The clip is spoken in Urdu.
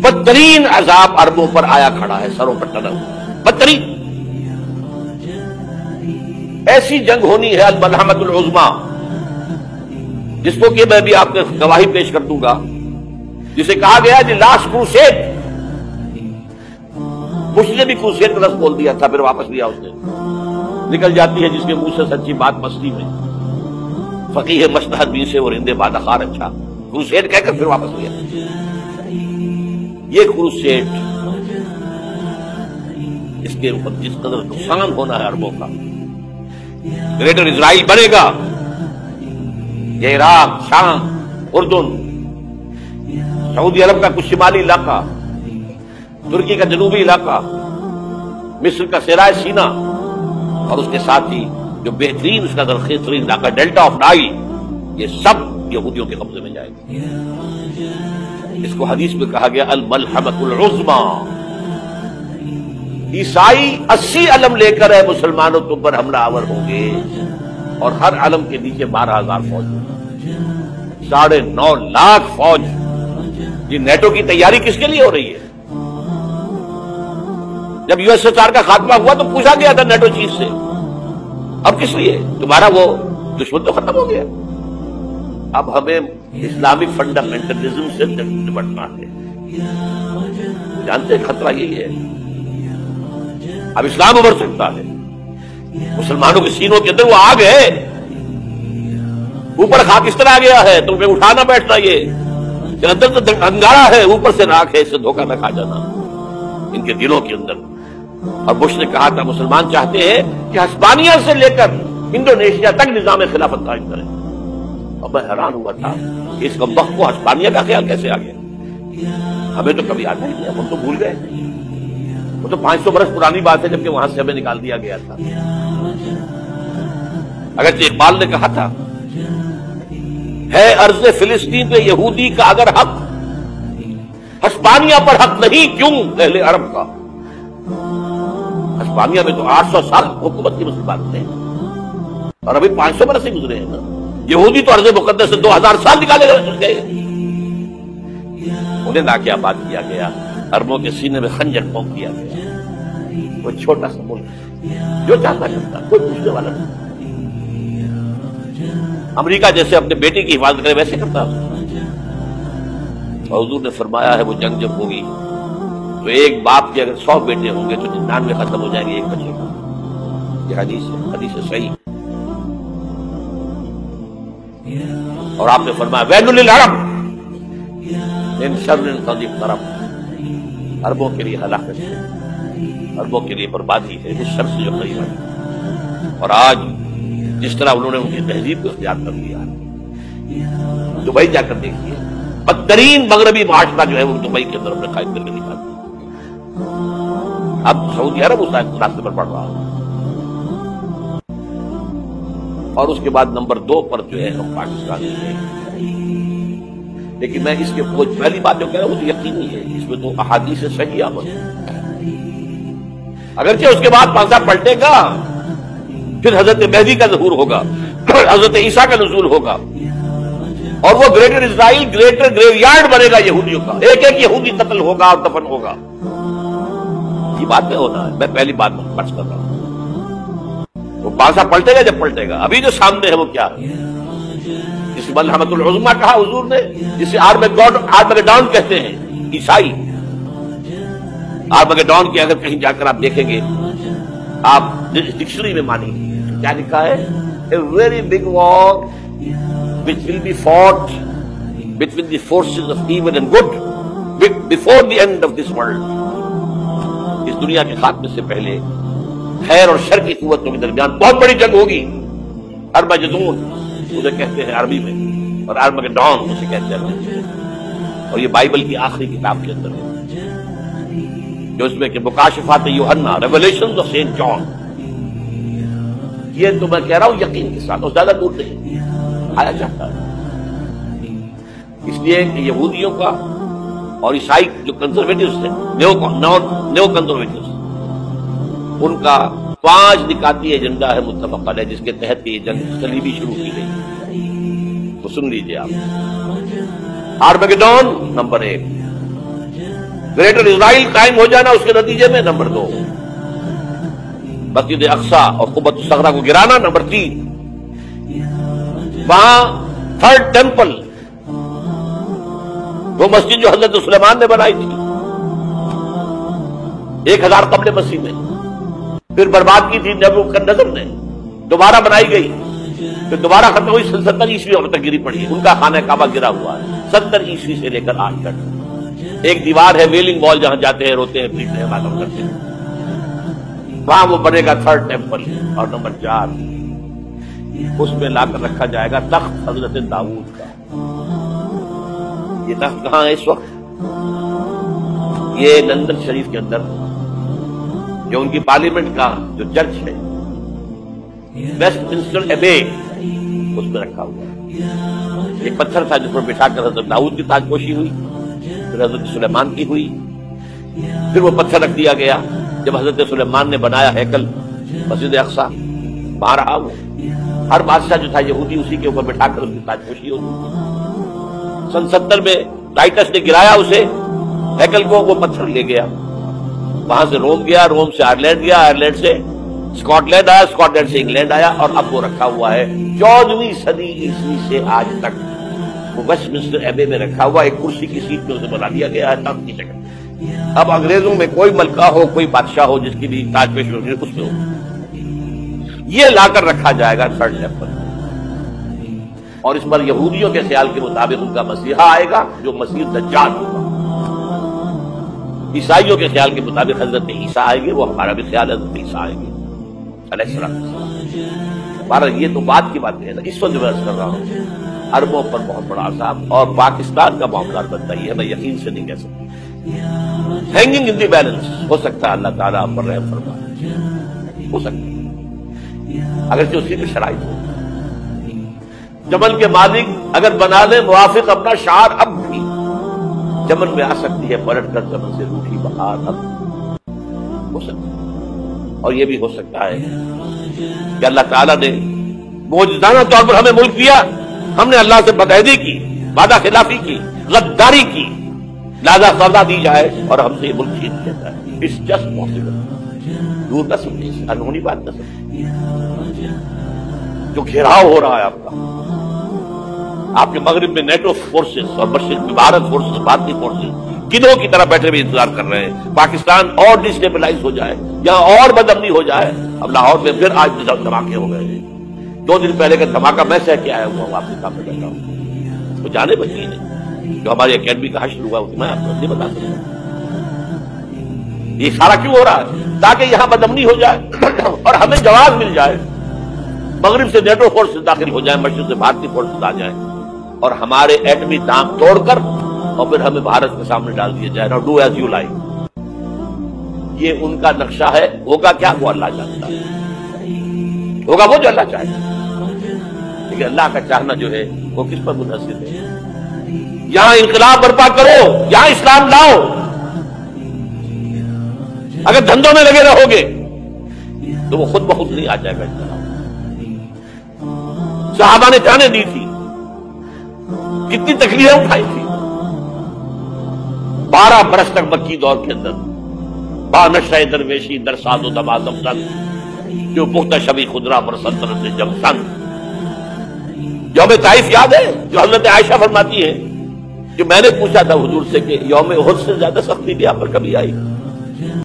بدترین عذاب عربوں پر آیا کھڑا ہے، سروں پر ٹنا ہوا، بدترین ایسی جنگ ہونی ہے الملحمۃ العظمیٰ، جس کو کہ میں بھی آپ کو گواہی پیش کر دوں گا، جسے کہا گیا دی لاسٹ کروسیڈ۔ بش نے بھی کروسیڈ کا لفظ بول دیا تھا، پھر واپس لیا اس نے۔ نکل جاتی ہے جس کے منہ سے سچی بات مستی میں، فقیہ مصلحت بھی سے اور رندے بادہ خار اچھا، کروسیڈ کہہ کر پھر واپس لیا۔ یہ کروسیڈ اس کے اوپر جس قدر نقصان ہونا ہے عربوں کا، گریٹر اسرائیل بنے گا، یہ عراق، شام، اردن، سعودی عرب کا کچھ شمالی علاقہ، ترکی کا جنوبی علاقہ، مصر کا صحرائے سینا، اور اس کے ساتھ ہی جو بہترین اس کا زرخیز ترین علاقہ ڈیلٹا آف نائل، یہ سب یہودیوں کے قبضے میں جائے گا۔ اس کو حدیث میں کہا گیا الملحمۃ العظمیٰ۔ عیسائی 80 علم لے کر مسلمانوں کے اوپر حملہ آور ہوں گے، اور ہر علم کے نیچے 12,000 فوج ہوگی، 9.5 لاکھ فوج۔ یہ نیٹو کی تیاری کس کے لیے ہو رہی ہے؟ جب یو ایس ایس آر کا خاتمہ ہوا تو پوچھا گیا تھا نیٹو چیف سے، اب کس لیے؟ تمہارا وہ دشمن تو ختم ہو گیا، اب ہمیں اسلامی فنڈامنٹلزم سے نمٹنا ہے۔ جانتے ہیں خطرہ یہی ہے، اب اسلام ابھر سکتا ہے، مسلمانوں کے سینوں کے اندر وہ آگ ہے، اوپر خاک اس طرح آ گیا ہے، تمہیں اٹھانا بیٹھنا، یہ اندر تو انگارہ ہے، اوپر سے راکھ ہے، اس سے دھوکہ نہ کھا جانا ان کے دلوں کے اندر۔ اور بش نے کہا تھا مسلمان چاہتے ہیں کہ ہسپانیہ سے لے کر انڈونیشیا تک نظام خلافت قائم کریں، اور میں حیران ہوا تھا کہ اس وقت کو ہسپانیہ کا خیال کیسے آ گیا، ہمیں تو کبھی آتا ہی نہیں، ہم تو بھول گئے، وہ تو 500 برس پرانی بات ہے جبکہ وہاں سے ہمیں نکال دیا گیا تھا۔ اگرچہ اقبال نے کہا تھا ہے ارض فلسطین پہ یہودی کا اگر حق، ہسپانیہ پر حق نہیں کیوں اہل عرب کا؟ ہسپانیہ میں تو 800 سال حکومت کی مسلمانوں نے، اور ابھی 500 برس ہی گزرے ہیں نا۔ یہودی تو ارض مقدس سے 2000 سال نکالے گئے، انہیں ناکہ آباد کیا گیا، عربوں کے سینے میں خنجر پھونک دیا گیا۔ وہ چھوٹا سا ملک جو چاہتا کرتا، کوئی پوچھنے والا نہیں۔ امریکہ جیسے اپنے بیٹے کی حفاظت کرے ویسے کرتا، اور حضور نے فرمایا ہے وہ جنگ جب ہوگی تو ایک باپ کے اگر 100 بیٹے ہوں گے تو 99 ختم ہو جائیں گے، ایک بچے گا۔ یہ حدیث ہے صحیح۔ اور آپ نے فرمایا ویل للعرب من شر قد اقترب، عربوں کے لیے ہلاکت ہے، عربوں کے لیے بربادی ہے اس شر سے جو قریب ہے۔ اور آج جس طرح انہوں نے ان کی تہذیب کو اختیار کر لیا، دبئی جا کر دیکھیے، بدترین مغربی معاشرہ جو ہے وہ دبئی کے اندر اپنے قائم کر کے دکھا دیا۔ اب سعودی عرب اس راستے پر بڑھ رہا ہے، اور اس کے بعد نمبر 2 پر جو ہے ہم پاکستان ہیں۔ لیکن میں اس کے پہلی بات جو کہہ رہا ہوں وہ تو یقینی ہے، اس میں تو احادیث صحیح آمد ہے۔ اگرچہ اس کے بعد پانسا پلٹے گا، پھر حضرت مہدی کا ظہور ہوگا، حضرت عیسیٰ کا نزول ہوگا، اور وہ گریٹر اسرائیل گریٹر گریو یارڈ بنے گا یہودیوں کا، ایک ایک یہودی قتل ہوگا اور دفن ہوگا۔ یہ بات میں ہونا ہے، میں پہلی بات فرض کر رہا ہوں۔ وہ پانسا پلٹے گا جب پلٹے گا، ابھی جو سامنے ہے وہ کیا ہے؟ جس ملحمۃ العظمیٰ کہا حضور نے، جسے آرمگیڈون کہتے ہیں عیسائی۔ آرمگیڈون کی اگر کہیں جا کر آپ دیکھیں گے، آپ ڈکشنری میں مانی کیا لکھا ہے؟ A very big war which will be fought between the forces of evil and good before the end of this world. اس دنیا کے خاتمے سے پہلے خیر اور شر کی قوتوں کے درمیان بہت بڑی جنگ ہوگی، ارمجدون اسے کہتے ہیں عربی میں، اور ارمگیڈون اسے کہتے ہیں، اور یہ بائبل کی آخری کتاب کے اندر ہے، جو اس میں کہ مکاشفات یوحنا، ریولیشنز آف سینٹ جان۔ یہ تو میں کہہ رہا ہوں یقین کے ساتھ، اور زیادہ دور نہیں آیا چاہتا ہے۔ اس لیے کہ یہودیوں کا اور عیسائی جو کنزرویٹوز تھے، نیو کنزرویٹوز، ان کا 5 نکاتی ایجنڈا ہے متفق علیہ، جس کے تحت یہ جنگ صلیبی شروع کی گئی۔ تو سن لیجیے آپ، آرمگیڈون نمبر 1، گریٹر اسرائیل قائم ہو جانا اس کے نتیجے میں، نمبر 2 مسجد اقصی اور قبۃ الصخرہ کو گرانا، نمبر 3 وہاں تھرڈ ٹیمپل، وہ مسجد جو حضرت سلیمان نے بنائی تھی 1000 قبل مسیح میں، پھر برباد کی تھی نبوکدنضر نے، دوبارہ بنائی گئی، پھر دوبارہ ختم ہوئی 70 عیسوی اور تک گری پڑی، ان کا خانہ کعبہ گرا ہوا ہے 70 عیسوی سے لے کر آج تک۔ ایک دیوار ہے ویلنگ وال، جہاں جاتے ہیں، روتے ہیں، پیٹتے ہیں، معلوم کرتے ہیں، وہاں وہ بنے گا تھرڈ ٹیمپل۔ اور نمبر 4 اس میں لا کر رکھا جائے گا تخت حضرت داؤد کا۔ یہ تخت کہاں ہے اس وقت؟ یہ لندن شریف کے اندر، جو ان کی پارلیمنٹ کا جو چرچ ہے، ویسٹ منسٹر ایبے، اس میں رکھا ہوا ہے۔ ایک پتھر تھا جس پر بٹھا کر حضرت داؤد کی تاج پوشی ہوئی، پھر حضرت سلیمان کی ہوئی، پھر وہ پتھر رکھ دیا گیا جب حضرت سلیمان نے بنایا ہیکل مسجد اقصی، وہاں رہا وہ۔ ہر بادشاہ جو تھا یہودی اسی کے اوپر بٹھا کر اس کی تاج پوشی ہوتی۔ سن 70 میں ٹائٹس نے گرایا اسے ہیکل کو، وہ پتھر لے گیا، وہاں سے روم گیا، روم سے آئرلینڈ گیا، آئرلینڈ سے اسکاٹ لینڈ آیا، اسکاٹ لینڈ سے انگلینڈ آیا، اور اب وہ رکھا ہوا ہے 14ویں صدی عیسوی سے آج تک۔ وہ ویسٹ منسٹر ایبے میں رکھا ہوا، ایک کرسی کی سیٹ میں اسے بنا دیا گیا ہے تخت کی شکل۔ اب انگریزوں میں کوئی ملکہ ہو، کوئی بادشاہ ہو جس کی بھی تاج پوشی ہوگی، اس میں ہو، یہ لا کر رکھا جائے گا تھرڈ ٹیمپل۔ اور اس پر یہودیوں کے خیال کے مطابق ان کا مسیحا آئے گا جو مسیح دجال ہوگا۔ عیسائیوں کے خیال کے مطابق حضرت عیسیٰ آئیں گے، وہ ہمارا بھی خیال ہے حضرت عیسیٰ آئیں گے علیہ السلام۔ ہمارا یہ تو بات کی بات ہے نا، اس وقت بحث کر رہا ہوں، عربوں پر بہت بڑا عذاب، اور پاکستان کا معاملہ بنتا ہی ہے، میں یقین سے نہیں کہہ سکتا۔ ہینگنگ ان دی بیلنس، ہو سکتا ہے اللہ تعالیٰ آپ پر رحم فرمائے، ہو سکتا ہے، اگرچہ اسی میں شرائط ہو۔ جمل کے مالک اگر بنا لیں موافق اپنا شعار، اب بھی جمن میں آ سکتی ہے پلٹ کر جمن سے روٹھی بہار، اب ہو سکتا ہے۔ اور یہ بھی ہو سکتا ہے کہ اللہ تعالیٰ نے معجزانہ طور پر ہمیں ملک دیا، ہم نے اللہ سے بدعہدی کی، وعدہ خلافی کی، غداری کی، لہذا سزا دی جائے اور ہم سے یہ ملک چھین لیا جائے۔ اٹس جسٹ پاسبل، دور نہ سمجھے، انہونی بات نہ سمجھے۔ جو گھیراؤ ہو رہا ہے آپ کا، آپ کے مغرب میں نیٹو فورسز اور مشرق میں بھارت فورسز، بھارتی فورسز گدھوں کی طرح بیٹھے ہوئے انتظار کر رہے ہیں پاکستان اور ڈسٹیبلائز ہو جائے، یہاں اور بدامنی ہو جائے۔ اب لاہور میں پھر آج دھماکے ہو گئے، 2 دن پہلے کا دھماکہ میں سہ کے آیا ہوا ہوں، آپ کے سامنے بیٹھا ہوں، تو جانے بچی نے جو ہماری اکیڈمی کا حشر ہوا میں آپ کو نہیں بتا سکتا۔ یہ سارا کیوں ہو رہا ہے؟ تاکہ یہاں بدامنی ہو جائے اور ہمیں جواز مل جائے، مغرب سے نیٹو فورسز داخل ہو جائیں، مشرق سے بھارتی فورسز آ جائیں، اور ہمارے ایٹمی دام توڑ کر اور پھر ہمیں بھارت کے سامنے ڈال دیا جائے، نو ڈو ایز یو لائک۔ یہ ان کا نقشہ ہے، ہوگا کیا وہ اللہ جانتا ہے، ہوگا وہ جو اللہ چاہے، لیکن اللہ کا چاہنا جو ہے وہ کس پر منحصر ہے؟ یہاں انقلاب برپا کرو، یہاں اسلام لاؤ، اگر دھندوں میں لگے رہو گے تو وہ خود بخود نہیں آ جائے گا انقلاب۔ صحابہ نے جانیں دی تھی، کتنی تکلیفیں اٹھائی تھی، 12 برس تک مکی دور کے اندر بانشہ درویشی در ساز و دمازم سن، جو پختہ شبی خدرہ پر سلطنت جم سن۔ یوم طائف یاد ہے جو حضرت عائشہ فرماتی ہے، جو میں نے پوچھا تھا حضور سے کہ یوم احد سے زیادہ سختی بھی آپ پر کبھی آئی؟